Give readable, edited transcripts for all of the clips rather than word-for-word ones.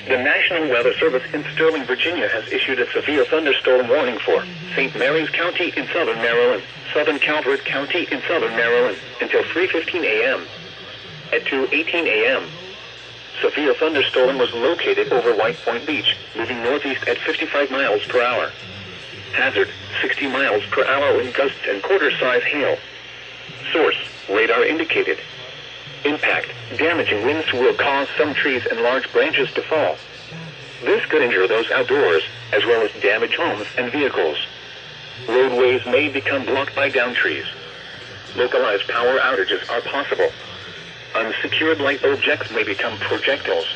The National Weather Service in Sterling, Virginia has issued a severe thunderstorm warning for St. Mary's County in southern Maryland, southern Calvert County in southern Maryland, until 3:15 a.m. At 2:18 a.m., severe thunderstorm was located over White Point Beach, moving northeast at 55 miles per hour. Hazard, 60 miles per hour wind gusts and quarter-size hail. Source, radar indicated. Impact, damaging winds will cause some trees and large branches to fall. This could injure those outdoors, as well as damage homes and vehicles. Roadways may become blocked by downed trees. Localized power outages are possible. Unsecured light objects may become projectiles.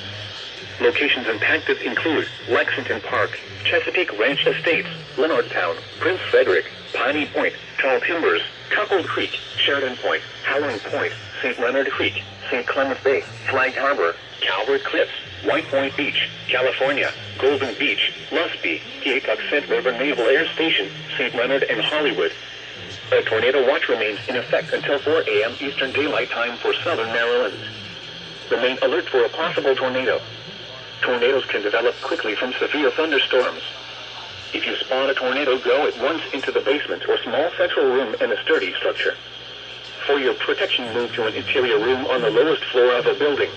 Locations impacted include Lexington Park, Chesapeake Ranch Estates, Leonardtown, Prince Frederick, Piney Point, Tall Timbers, Cuckold Creek, Sheridan Point, Howland Point, St. Leonard Creek, St. Clement Bay, Flag Harbor, Calvert Cliffs, White Point Beach, California, Golden Beach, Lusby, Patuxent River Naval Air Station, St. Leonard, and Hollywood. A tornado watch remains in effect until 4 a.m. Eastern Daylight Time for southern Maryland. Remain alert for a possible tornado. Tornadoes can develop quickly from severe thunderstorms. If you spot a tornado, go at once into the basement or small central room in a sturdy structure. For your protection, move to an interior room on the lowest floor of a building.